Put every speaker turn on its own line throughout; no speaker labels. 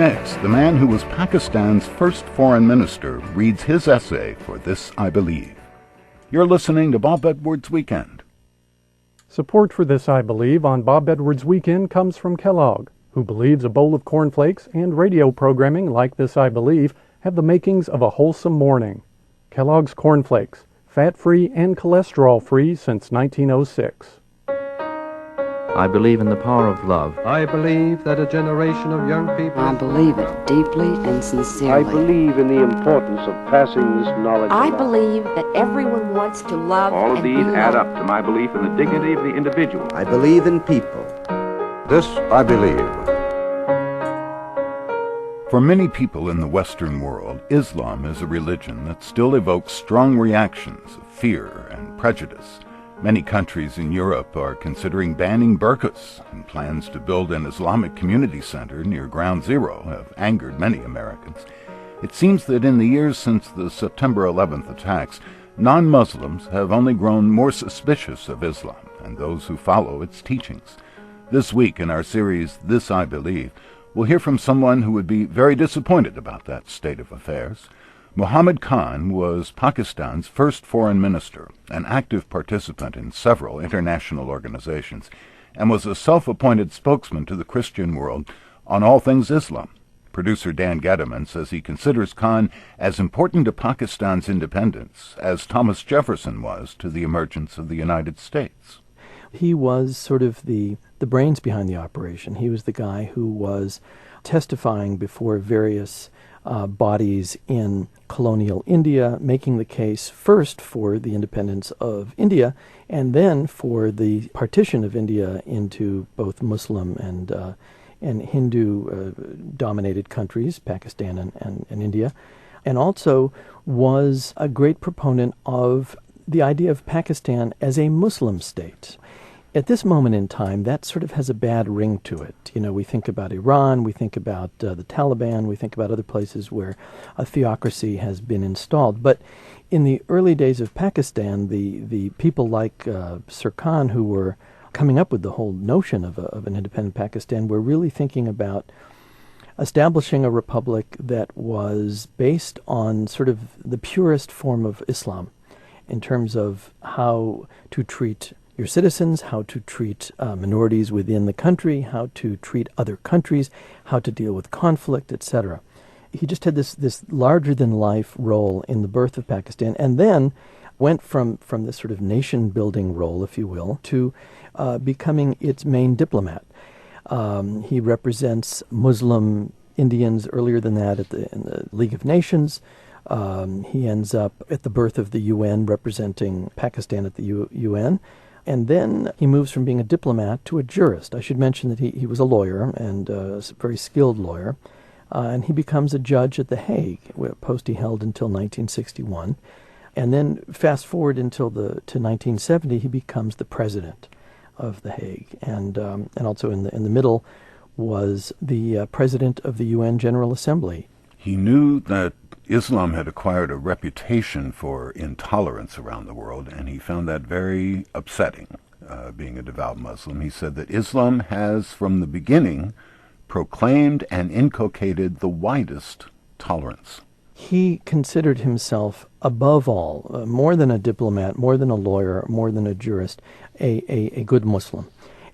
next, the man who was Pakistan's first foreign minister reads his essay for This I Believe. You're listening to Bob Edwards Weekend.
Support for This I Believe on Bob Edwards Weekend comes from Kellogg, who believes a bowl of cornflakes and radio programming like This I Believe have the makings of a wholesome morning. Kellogg's Cornflakes, fat-free and cholesterol-free since 1906.
I believe in the power of love.
I believe that a generation of young people...
I believe it deeply and sincerely.
I believe in the importance of passing this knowledge
I
along.
believe that everyone wants to love
All of
and be
these add
loved.
up to my belief in the dignity of the individual.
I believe in people.
This I believe.
For many people in the Western world, Islam is a religion that still evokes strong reactions of fear and prejudice. Many countries in Europe are considering banning burqas, and plans to build an Islamic community center near Ground Zero have angered many Americans. It seems that in the years since the September 11th attacks, non-Muslims have only grown more suspicious of Islam and those who follow its teachings. This week in our series, This I Believe, we'll hear from someone who would be very disappointed about that state of affairs. Muhammad Khan was Pakistan's first foreign minister, an active participant in several international organizations, and was a self-appointed spokesman to the Christian world on all things Islam. Producer Dan Gediman says he considers Khan as important to Pakistan's independence as Thomas Jefferson was to the emergence of the United States.
He was sort of the brains behind the operation. He was the guy who was testifying before various bodies in colonial India, making the case first for the independence of India and then for the partition of India into both Muslim and Hindu-dominated countries, Pakistan and India, and also was a great proponent of the idea of Pakistan as a Muslim state. At this moment in time, that sort of has a bad ring to it. You know, we think about Iran, we think about the Taliban, we think about other places where a theocracy has been installed. But in the early days of Pakistan, the people like Sir Khan, who were coming up with the whole notion of an independent Pakistan, were really thinking about establishing a republic that was based on sort of the purest form of Islam in terms of how to treat your citizens, how to treat minorities within the country, how to treat other countries, how to deal with conflict, etc. He just had this larger-than-life role in the birth of Pakistan, and then went from this sort of nation-building role, if you will, to becoming its main diplomat. He represents Muslim Indians earlier than that in the League of Nations. He ends up at the birth of the UN, representing Pakistan at the UN. And then he moves from being a diplomat to a jurist. I should mention that he was a lawyer, and a very skilled lawyer. And he becomes a judge at The Hague, a post he held until 1961. And then fast forward to 1970, he becomes the president of The Hague. And also in the middle was the president of the UN General Assembly.
He knew that Islam had acquired a reputation for intolerance around the world, and he found that very upsetting, being a devout Muslim. He said that Islam has, from the beginning, proclaimed and inculcated the widest tolerance.
He considered himself, above all, more than a diplomat, more than a lawyer, more than a jurist, a good Muslim.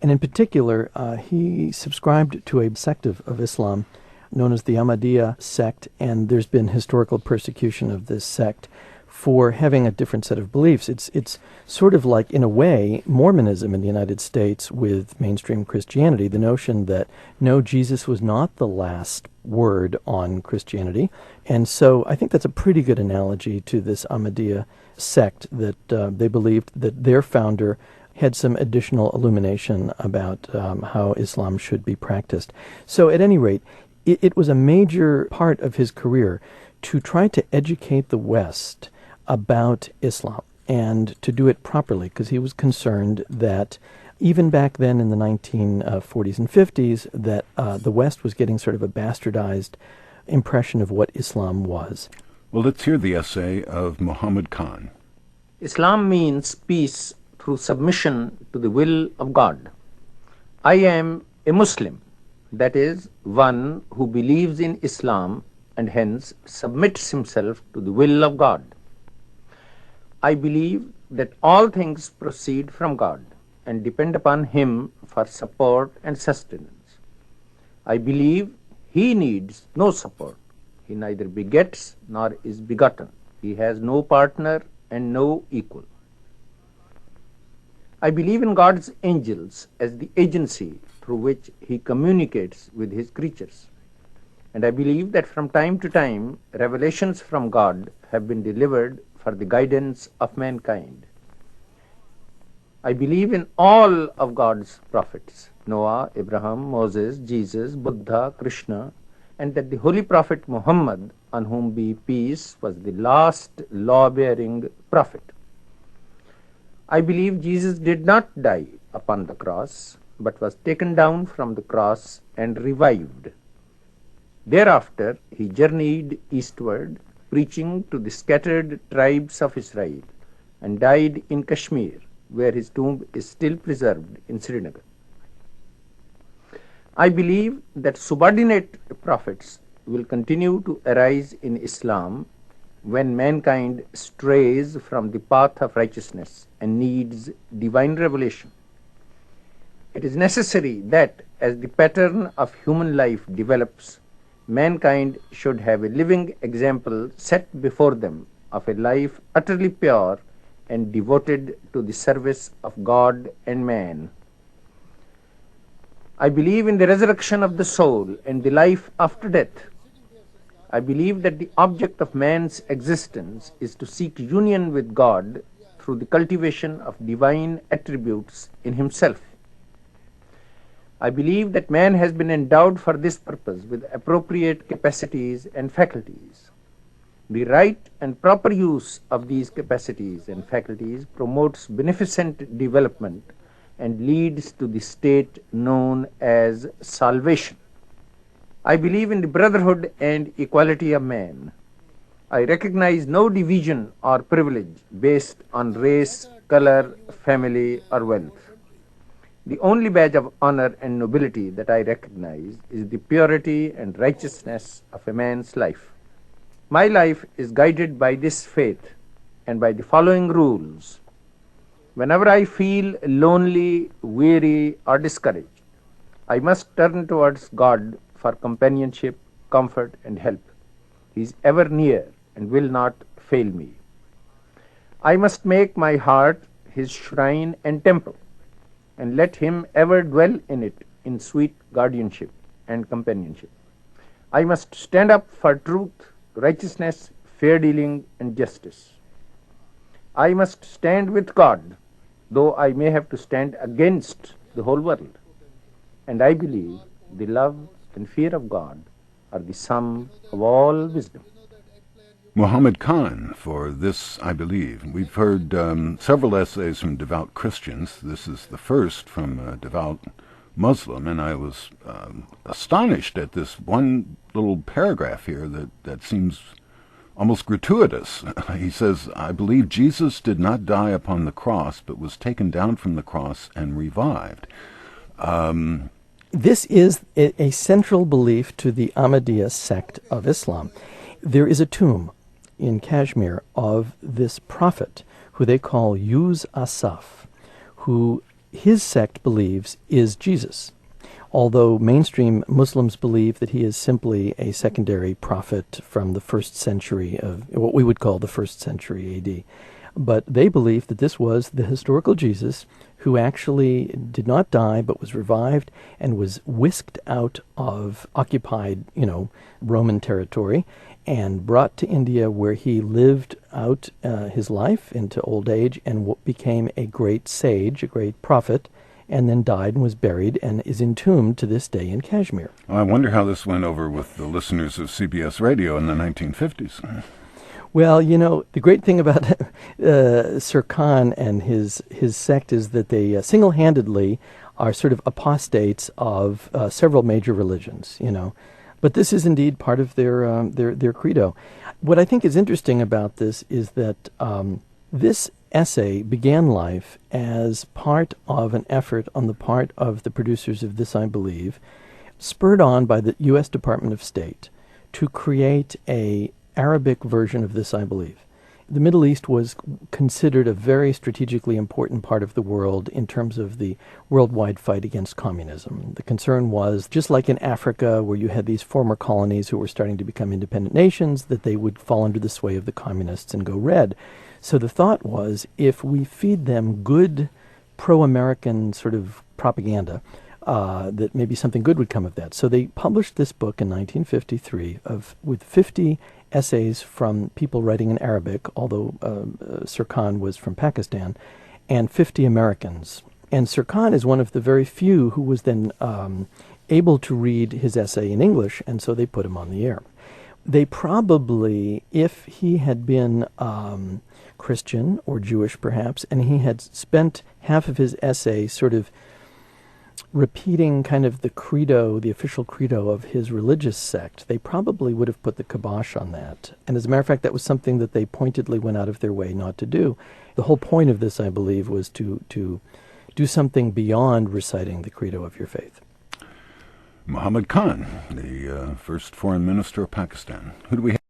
And in particular, he subscribed to a sect of Islam known as the Ahmadiyya sect, and there's been historical persecution of this sect for having a different set of beliefs. It's sort of like, in a way, Mormonism in the United States with mainstream Christianity, the notion that, no, Jesus was not the last word on Christianity. And so I think that's a pretty good analogy to this Ahmadiyya sect, that they believed that their founder had some additional illumination about how Islam should be practiced. So at any rate, it was a major part of his career to try to educate the West about Islam and to do it properly, because he was concerned that even back then in the 1940s and 50s, that the West was getting sort of a bastardized impression of what Islam was.
Well, let's hear the essay of Muhammad Khan.
Islam means peace through submission to the will of God. I am a Muslim. that is, one who believes in Islam and hence submits himself to the will of God. I believe that all things proceed from God and depend upon Him for support and sustenance. I believe He needs no support. He neither begets nor is begotten. He has no partner and no equal. I believe in God's angels as the agency through which He communicates with His creatures. And I believe that from time to time, revelations from God have been delivered for the guidance of mankind. I believe in all of God's prophets, Noah, Abraham, Moses, Jesus, Buddha, Krishna, and that the Holy Prophet Muhammad, on whom be peace, was the last law-bearing prophet. I believe Jesus did not die upon the cross, but was taken down from the cross and revived. Thereafter, he journeyed eastward, preaching to the scattered tribes of Israel, and died in Kashmir, where his tomb is still preserved in Srinagar. I believe that subordinate prophets will continue to arise in Islam when mankind strays from the path of righteousness and needs divine revelation. It is necessary that, as the pattern of human life develops, mankind should have a living example set before them of a life utterly pure and devoted to the service of God and man. I believe in the resurrection of the soul and the life after death. I believe that the object of man's existence is to seek union with God through the cultivation of divine attributes in himself. I believe that man has been endowed for this purpose with appropriate capacities and faculties. The right and proper use of these capacities and faculties promotes beneficent development and leads to the state known as salvation. I believe in the brotherhood and equality of man. I recognize no division or privilege based on race, color, family, or wealth. The only badge of honor and nobility that I recognize is the purity and righteousness of a man's life. My life is guided by this faith and by the following rules. Whenever I feel lonely, weary, or discouraged, I must turn towards God for companionship, comfort, and help. He is ever near and will not fail me. I must make my heart His shrine and temple, and let Him ever dwell in it in sweet guardianship and companionship. I must stand up for truth, righteousness, fair dealing, and justice. I must stand with God, though I may have to stand against the whole world. And I believe the love and fear of God are the sum of all wisdom.
Muhammad Khan, for this I believe. We've heard several essays from devout Christians. This is the first from a devout Muslim, and I was astonished at this one little paragraph here that seems almost gratuitous. He says, I believe Jesus did not die upon the cross, but was taken down from the cross and revived.
This is a central belief to the Ahmadiyya sect of Islam. There is a tomb in Kashmir of this prophet who they call Yuz Asaf, who his sect believes is Jesus, although mainstream Muslims believe that he is simply a secondary prophet from the 1st century of what we would call the 1st century AD. But they believe that this was the historical Jesus who actually did not die but was revived and was whisked out of occupied, Roman territory and brought to India, where he lived out his life into old age and became a great sage, a great prophet, and then died and was buried and is entombed to this day in Kashmir.
I wonder how this went over with the listeners of CBS radio in the 1950s.
Well, the great thing about Sir Khan and his sect is that they single-handedly are sort of apostates of several major religions, But this is indeed part of their credo. What I think is interesting about this is that this essay began life as part of an effort on the part of the producers of This I Believe spurred on by the U.S. Department of State to create a Arabic version of This I Believe. The Middle East was considered a very strategically important part of the world in terms of the worldwide fight against communism. The concern was, just like in Africa, where you had these former colonies who were starting to become independent nations, that they would fall under the sway of the communists and go red. So the thought was, if we feed them good pro-American sort of propaganda, that maybe something good would come of that. So they published this book in 1953 with 50 essays from people writing in Arabic, although Sir Khan was from Pakistan, and 50 Americans. And Sir Khan is one of the very few who was then able to read his essay in English, and so they put him on the air. They probably, if he had been Christian or Jewish perhaps, and he had spent half of his essay sort of repeating kind of the credo, the official credo of his religious sect, they probably would have put the kibosh on that. And as a matter of fact, that was something that they pointedly went out of their way not to do. The whole point of this, I believe, was to do something beyond reciting the credo of your faith.
Muhammad Khan, the first foreign minister of Pakistan. Who do we have?